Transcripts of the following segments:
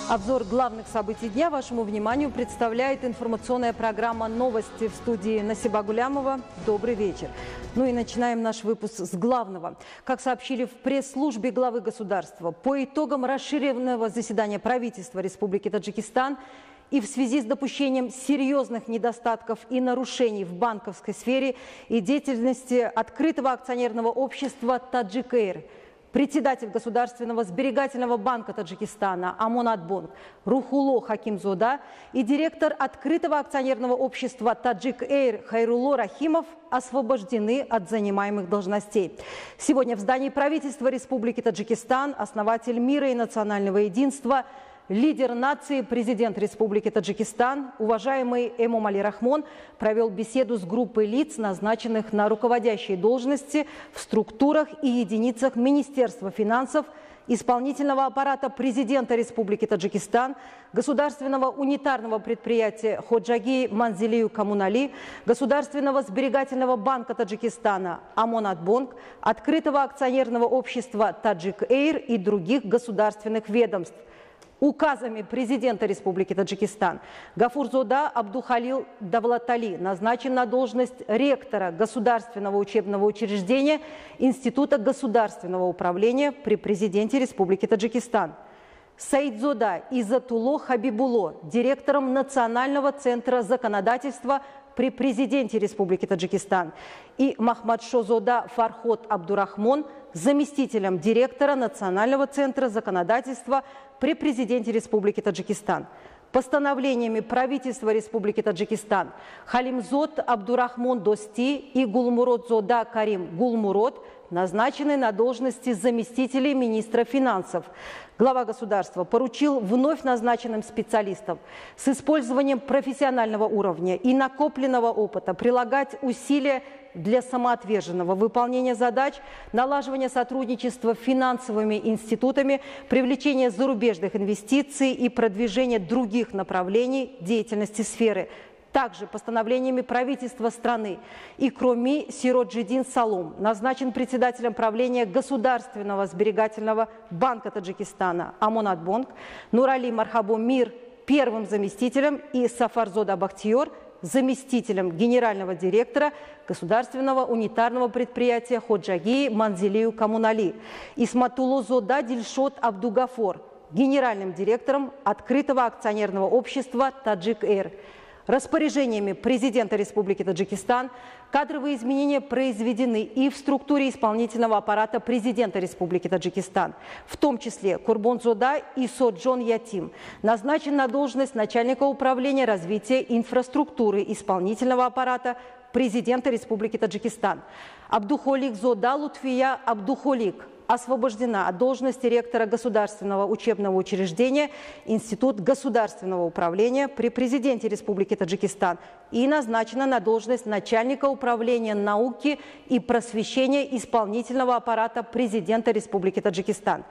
Обзор главных событий дня вашему вниманию представляет информационная программа «Новости» в студии Насиба Гулямова. Добрый вечер. Ну и начинаем наш выпуск с главного. Как сообщили в пресс-службе главы государства, по итогам расширенного заседания правительства Республики Таджикистан и в связи с допущением серьезных недостатков и нарушений в банковской сфере и деятельности открытого акционерного общества «Таджик Эйр», председатель Государственного сберегательного банка Таджикистана Амонатбонк Рухулло Хакимзода и директор открытого акционерного общества Таджик Эйр Хайрулло Рахимов освобождены от занимаемых должностей. Сегодня в здании правительства Республики Таджикистан основатель мира и национального единства, лидер нации, президент Республики Таджикистан, уважаемый Эмомали Рахмон, провел беседу с группой лиц, назначенных на руководящие должности в структурах и единицах Министерства финансов, исполнительного аппарата президента Республики Таджикистан, государственного унитарного предприятия Ходжаги Манзилию Коммунали, Государственного сберегательного банка Таджикистана Амонатбонк, открытого акционерного общества Таджик Эйр и других государственных ведомств. Указами президента Республики Таджикистан Гафурзода Абдухалил Давлатали назначен на должность ректора Государственного учебного учреждения Института государственного управления при президенте Республики Таджикистан. Саидзода Изатулло Хабибулло директором Национального центра законодательства при президенте Республики Таджикистан и Махмадшозода Фархот Абдурахмон заместителем директора Национального центра законодательства при президенте Республики Таджикистан. Постановлениями правительства Республики Таджикистан Халимзод Абдурахмон Дости и Гулмуродзода Карим Гулмурод назначены на должности заместителей министра финансов. Глава государства поручил вновь назначенным специалистам с использованием профессионального уровня и накопленного опыта прилагать усилия для самоотверженного выполнения задач, налаживания сотрудничества с финансовыми институтами, привлечения зарубежных инвестиций и продвижения других направлений деятельности сферы. Также постановлениями правительства страны Икроми Сироджидин Салом назначен председателем правления Государственного сберегательного банка Таджикистана Амонатбонк, Нурали Мархабо Мир первым заместителем и Сафарзода Бахтиер заместителем генерального директора Государственного унитарного предприятия Ходжаги Манзилию Коммунали, Исматулло Зода Дильшот Абдугафор генеральным директором открытого акционерного общества Таджик Эйр. Распоряжениями президента Республики Таджикистан кадровые изменения произведены и в структуре исполнительного аппарата президента Республики Таджикистан, в том числе Курбонзода Исоджон Ятим назначен на должность начальника управления развития инфраструктуры исполнительного аппарата президента Республики Таджикистан. Абдухолик Зода Лутфия Абдухолик освобождена от должности ректора Государственного учебного учреждения Институт государственного управления при президенте Республики Таджикистан и назначена на должность начальника управления науки и просвещения исполнительного аппарата президента Республики Таджикистан.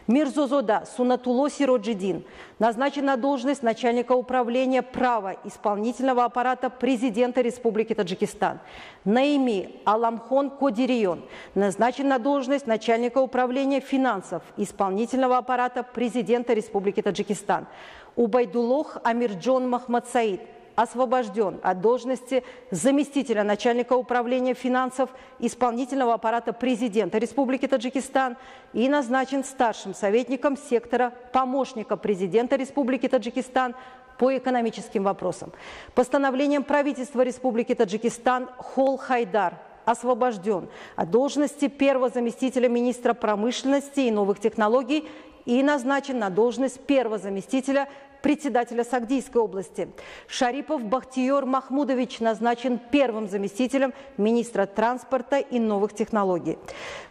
Мирзозода Сунатулло Сироджидин назначен на должность начальника управления права исполнительного аппарата президента Республики Таджикистан. Наими Аламхон Кодирион назначен на должность начальника управления финансов исполнительного аппарата президента Республики Таджикистан. Убайдуллох Амирджон Махмадсаид освобожден от должности заместителя начальника управления финансов исполнительного аппарата президента Республики Таджикистан и назначен старшим советником сектора помощника президента Республики Таджикистан по экономическим вопросам. Постановлением правительства Республики Таджикистан Хол Хайдар освобожден от должности первого заместителя министра промышленности и новых технологий и назначен на должность первого заместителя председателя Сагдийской области. Шарипов Бахтиер Махмудович назначен первым заместителем министра транспорта и новых технологий.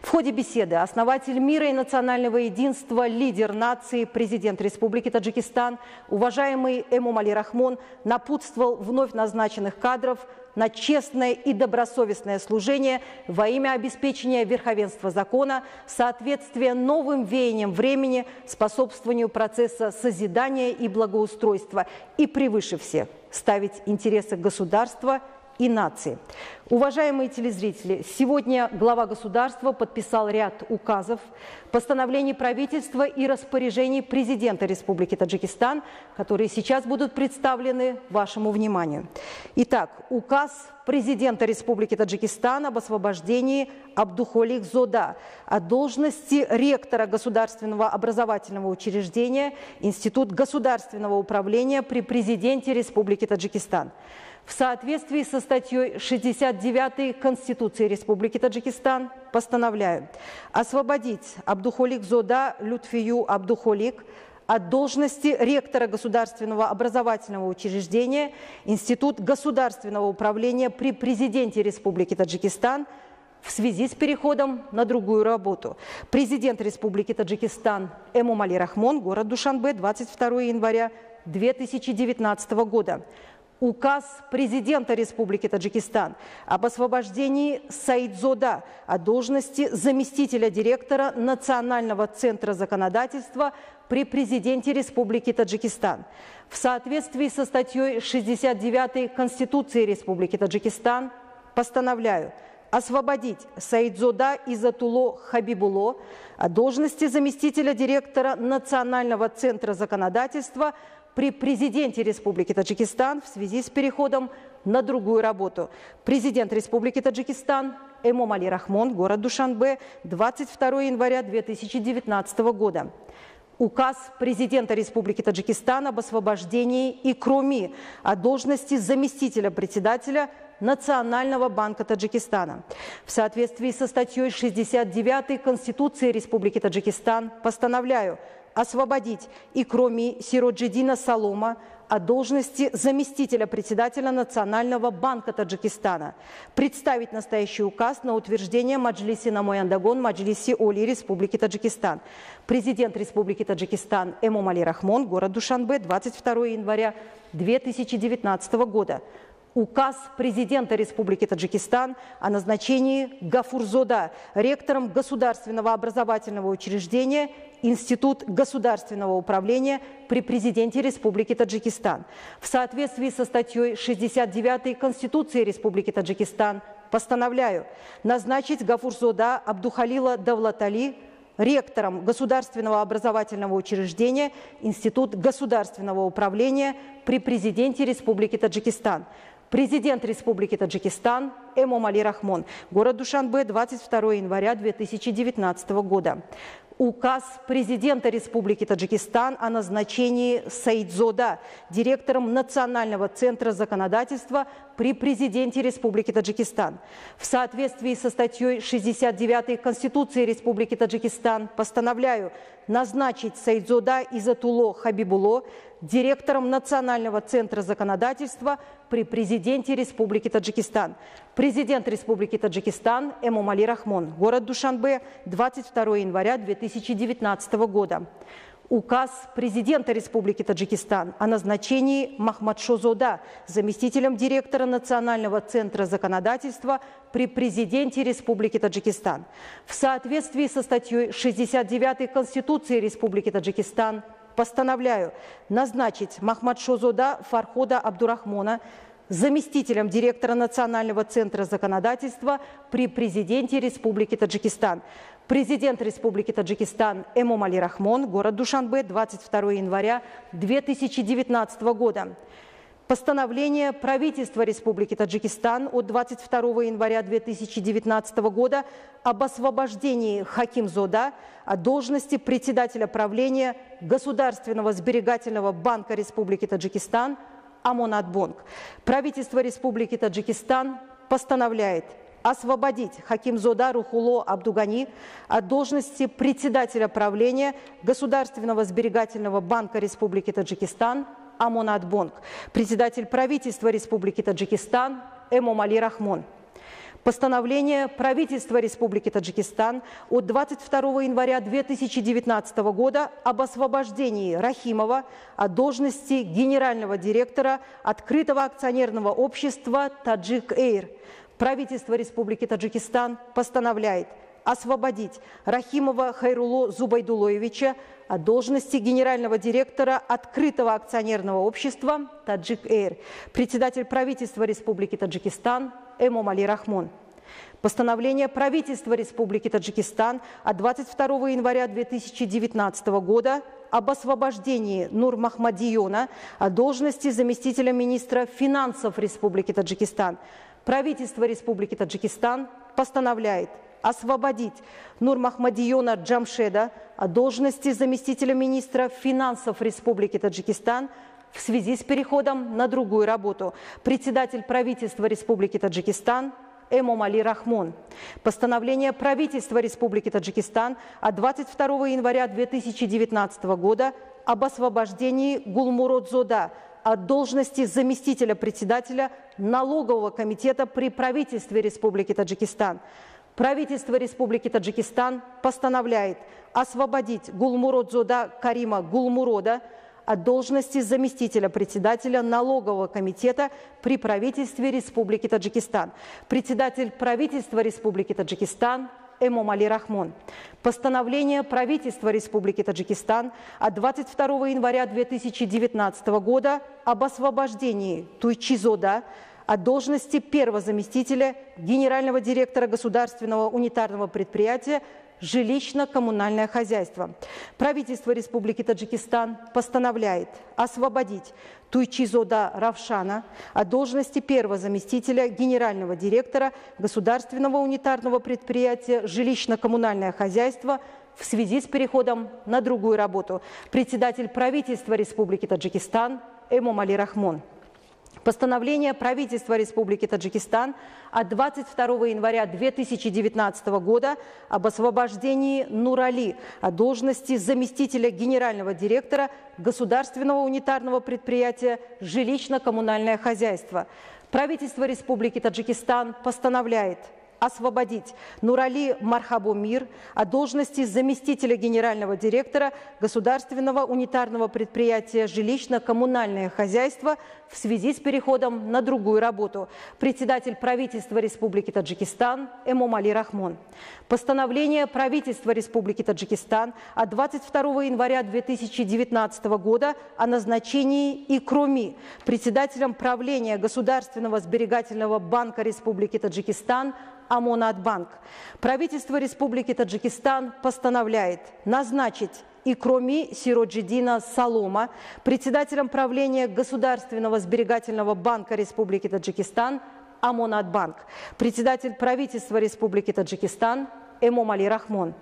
В ходе беседы основатель мира и национального единства, лидер нации, президент Республики Таджикистан, уважаемый Эмомали Рахмон напутствовал вновь назначенных кадров на честное и добросовестное служение во имя обеспечения верховенства закона, соответствия новым веяниям времени, способствованию процесса созидания и благоустройства и превыше всех ставить интересы государства и нации. Уважаемые телезрители, сегодня глава государства подписал ряд указов, постановлений правительства и распоряжений президента Республики Таджикистан, которые сейчас будут представлены вашему вниманию. Итак, указ президента Республики Таджикистан об освобождении Абдухолик Зода от должности ректора государственного образовательного учреждения Институт государственного управления при президенте Республики Таджикистан. В соответствии со статьей 69 Конституции Республики Таджикистан постановляю освободить Абдухолик Зода Лютфию Абдухолик от должности ректора государственного образовательного учреждения Институт государственного управления при президенте Республики Таджикистан в связи с переходом на другую работу. Президент Республики Таджикистан Эмомали Рахмон, город Душанбе, 22 января 2019 года. Указ президента Республики Таджикистан об освобождении Саидзода от должности заместителя директора Национального центра законодательства при президенте Республики Таджикистан. В соответствии со статьей 69 Конституции Республики Таджикистан постановляю освободить Саидзода Изатулло Хабибулло от должности заместителя директора Национального центра законодательства при президенте Республики Таджикистан в связи с переходом на другую работу. Президент Республики Таджикистан Эмомали Рахмон, город Душанбе, 22 января 2019 года. Указ президента Республики Таджикистан об освобождении Икруми от должности заместителя председателя Национального банка Таджикистана. В соответствии со статьей 69 Конституции Республики Таджикистан постановляю освободить Икруми Сироджидина Салома от должности заместителя председателя Национального банка Таджикистана, представить настоящий указ на утверждение Маджлиси Намояндагон Маджлиси Оли Республики Таджикистан. Президент Республики Таджикистан Эмомали Рахмон, город Душанбе, 22 января 2019 года. Указ президента Республики Таджикистан о назначении Гафурзода ректором государственного образовательного учреждения Институт государственного управления при президенте Республики Таджикистан. В соответствии со статьей 69 Конституции Республики Таджикистан постановляю назначить Гафурзода Абдухалила Давлатали ректором государственного образовательного учреждения Институт государственного управления при президенте Республики Таджикистан. Президент Республики Таджикистан Эмомали Рахмон, город Душанбе, 22 января 2019 года. Указ президента Республики Таджикистан о назначении Саидзода директором Национального центра законодательства при президенте Республики Таджикистан. В соответствии со статьей 69 Конституции Республики Таджикистан постановляю назначить Саидзода Изатулло Хабибулло директором Национального центра законодательства при президенте Республики Таджикистан. Президент Республики Таджикистан Эмомали Рахмон, город Душанбе, 22 января 2019 года. Указ президента Республики Таджикистан о назначении Махмадшозода заместителем директора Национального центра законодательства при президенте Республики Таджикистан. В соответствии со статьей 69 Конституции Республики Таджикистан постановляю назначить Махмадшозода Фархода Абдурахмона заместителем директора Национального центра законодательства при президенте Республики Таджикистан. Президент Республики Таджикистан Эмомали Рахмон, город Душанбе, 22 января 2019 года. Постановление правительства Республики Таджикистан от 22 января 2019 года об освобождении Хакимзода от должности председателя правления Государственного сберегательного банка Республики Таджикистан Амонатбонк. Правительство Республики Таджикистан постановляет освободить Хакимзода Рухулло Абдугани от должности председателя правления Государственного сберегательного банка Республики Таджикистан Амонатбонк. Председатель правительства Республики Таджикистан Эмомали Рахмон. Постановление правительства Республики Таджикистан от 22 января 2019 года об освобождении Рахимова от должности генерального директора открытого акционерного общества «Таджик Эйр». Правительство Республики Таджикистан постановляет освободить Рахимова Хайрулло Зубайдулоевича от должности генерального директора открытого акционерного общества «Таджик Эйр», председатель правительства Республики Таджикистан Эмомали Рахмон. Постановление правительства Республики Таджикистан от 22 января 2019 года об освобождении Нурмахмадиона от должности заместителя министра финансов Республики Таджикистан. Правительство Республики Таджикистан постановляет освободить Нурмахмадиона Джамшеда от должности заместителя министра финансов Республики Таджикистан в связи с переходом на другую работу. Председатель правительства Республики Таджикистан Эмомали Рахмон. Постановление правительства Республики Таджикистан от 22 января 2019 года об освобождении Гулмуродзода от должности заместителя председателя налогового комитета при правительстве Республики Таджикистан. Правительство Республики Таджикистан постановляет освободить Гулмуродзода Карима Гулмурода от должности заместителя председателя налогового комитета при правительстве Республики Таджикистан. Председатель правительства Республики Таджикистан Эмомали Рахмон. Постановление правительства Республики Таджикистан от 22 января 2019 года об освобождении Туйчизода от должности первого заместителя генерального директора государственного унитарного предприятия «Жилищно-коммунальное хозяйство». Правительство Республики Таджикистан постановляет освободить Туйчизода Равшана от должности первого заместителя генерального директора государственного унитарного предприятия «Жилищно-коммунальное хозяйство» в связи с переходом на другую работу. Председатель правительства Республики Таджикистан Эмомали Рахмон. Постановление правительства Республики Таджикистан от 22 января 2019 года об освобождении Нурали от должности заместителя генерального директора государственного унитарного предприятия «Жилищно-коммунальное хозяйство». Правительство Республики Таджикистан постановляет освободить Нурали Мархабомир от должности заместителя генерального директора государственного унитарного предприятия «Жилищно-коммунальное хозяйство» в связи с переходом на другую работу. Председатель правительства Республики Таджикистан Эмомали Рахмон. Постановление правительства Республики Таджикистан от 22 января 2019 года о назначении Икроми председателем правления Государственного сберегательного банка Республики Таджикистан Амонатбанк. Правительство Республики Таджикистан постановляет назначить Икроми Сироджидина Салома председателем правления Государственного сберегательного банка Республики Таджикистан Амонатбанк. Председатель правительства Республики Таджикистан Эмомали Рахмон.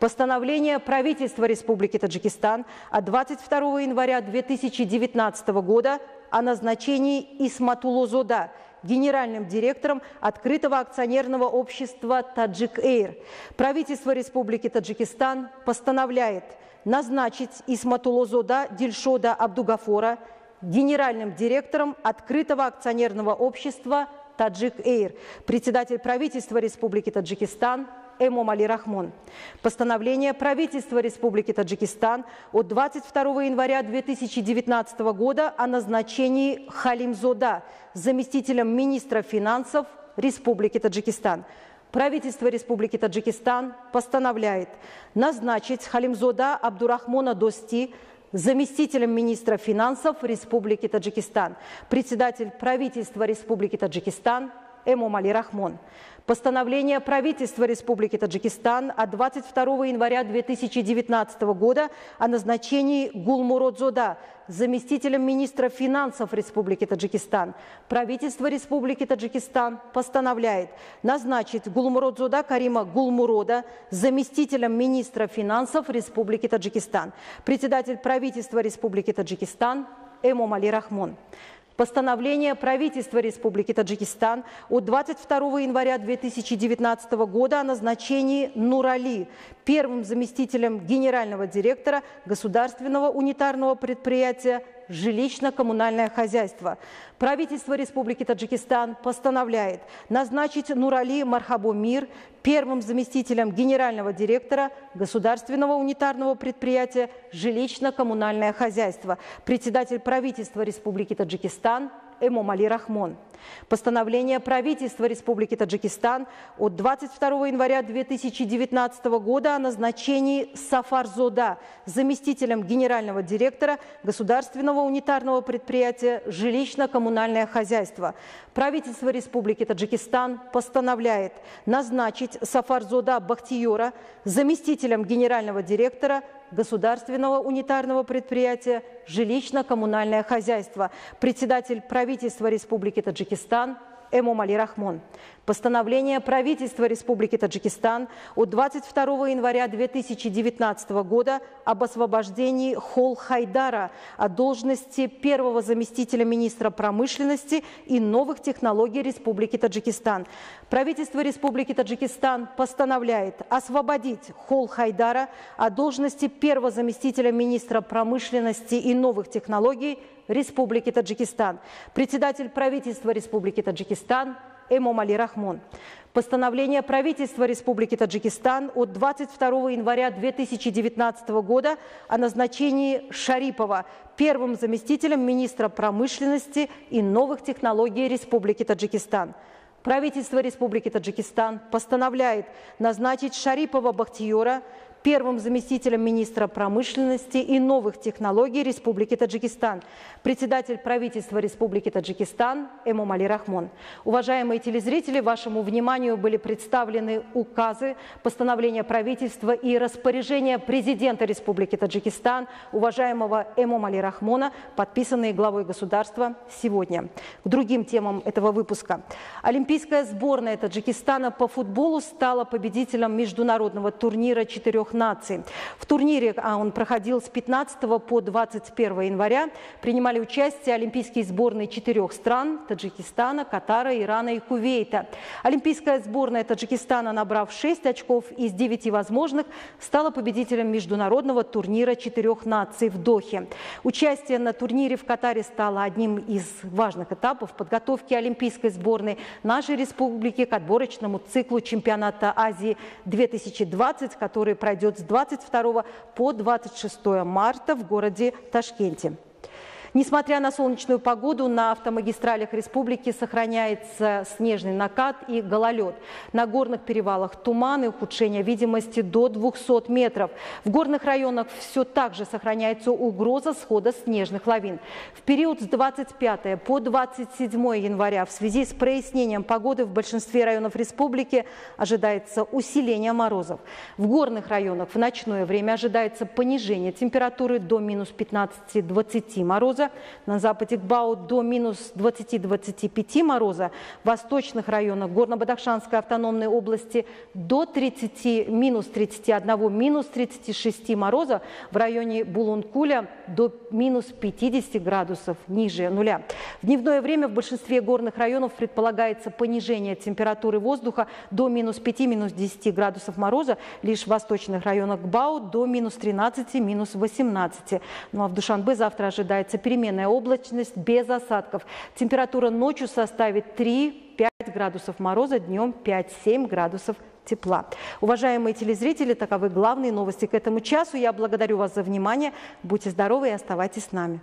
Постановление правительства Республики Таджикистан от 22 января 2019 года о назначении Исматулозода генеральным директором открытого акционерного общества «Таджик Эйр». Правительство Республики Таджикистан постановляет назначить Исматулозода Дильшода Абдугафора генеральным директором открытого акционерного общества «Таджик Эйр». Председатель правительства Республики Таджикистан Эмомали Рахмон. Постановление правительства Республики Таджикистан от 22 января 2019 года о назначении Халимзода заместителем министра финансов Республики Таджикистан. Правительство Республики Таджикистан постановляет назначить Халимзода Абдурахмона Дости заместителем министра финансов Республики Таджикистан. Председатель правительства Республики Таджикистан Эмомали Рахмон. Постановление правительства Республики Таджикистан от 22 января 2019 года о назначении Гулмуродзода заместителем министра финансов Республики Таджикистан. Правительство Республики Таджикистан постановляет назначить Гулмуродзода Карима Гулмурода заместителем министра финансов Республики Таджикистан. Председатель правительства Республики Таджикистан Эмомали Рахмон. Постановление правительства Республики Таджикистан от 22 января 2019 года о назначении Нурали первым заместителем генерального директора государственного унитарного предприятия «Жилищно-коммунальное хозяйство». Правительство Республики Таджикистан постановляет назначить Нурали Мархабомир первым заместителем генерального директора государственного унитарного предприятия «Жилищно-коммунальное хозяйство». Председатель правительства Республики Таджикистан Эмомали Рахмон. Постановление правительства Республики Таджикистан от 22 января 2019 года о назначении Сафарзода заместителем генерального директора Государственного унитарного предприятия «Жилищно-коммунальное хозяйство». Правительство Республики Таджикистан постановляет назначить Сафарзода Бахтиера заместителем генерального директора Государственного унитарного предприятия «Жилищно-коммунальное хозяйство», председатель правительства Республики Таджикистан Эмомали Рахмон. Постановление правительства Республики Таджикистан от 22 января 2019 года об освобождении Хол Хайдара от должности первого заместителя министра промышленности и новых технологий Республики Таджикистан. Правительство Республики Таджикистан постановляет освободить Хол Хайдара от должности первого заместителя министра промышленности и новых технологий Республики Таджикистан. Председатель правительства Республики Таджикистан Эмомали Рахмон. Постановление правительства Республики Таджикистан от 22 января 2019 года о назначении Шарипова первым заместителем министра промышленности и новых технологий Республики Таджикистан. Правительство Республики Таджикистан постановляет назначить Шарипова Бахтиера первым заместителем министра промышленности и новых технологий Республики Таджикистан. Председатель правительства Республики Таджикистан Эмомали Рахмон. Уважаемые телезрители, вашему вниманию были представлены указы, постановления правительства и распоряжения президента Республики Таджикистан, уважаемого Эмомали Рахмона, подписанные главой государства сегодня. К другим темам этого выпуска. Олимпийская сборная Таджикистана по футболу стала победителем международного турнира четырех наций. В турнире, он проходил с 15 по 21 января, принимали участие олимпийские сборные 4 стран – Таджикистана, Катара, Ирана и Кувейта. Олимпийская сборная Таджикистана, набрав 6 очков из 9 возможных, стала победителем международного турнира 4 наций в Дохе. Участие на турнире в Катаре стало одним из важных этапов подготовки олимпийской сборной нашей республики к отборочному циклу чемпионата Азии 2020, который пройдет с 22 по 26 марта в городе Ташкенте. Несмотря на солнечную погоду, на автомагистралях республики сохраняется снежный накат и гололед. На горных перевалах туман и ухудшение видимости до 200 метров. В горных районах все так же сохраняется угроза схода снежных лавин. В период с 25 по 27 января в связи с прояснением погоды в большинстве районов республики ожидается усиление морозов. В горных районах в ночное время ожидается понижение температуры до минус 15-20 мороза. На западе Гбао до минус 20-25 мороза. В восточных районах Горно-Бадахшанской автономной области до минус 31, минус 36 мороза. В районе Булункуля до минус 50 градусов ниже нуля. В дневное время в большинстве горных районов предполагается понижение температуры воздуха до минус 5, минус 10 градусов мороза. Лишь в восточных районах Гбао до минус 13, минус 18. Ну а в Душанбе завтра ожидается переменная облачность без осадков. Температура ночью составит 3-5 градусов мороза, днем 5-7 градусов тепла. Уважаемые телезрители, таковы главные новости к этому часу. Я благодарю вас за внимание. Будьте здоровы и оставайтесь с нами.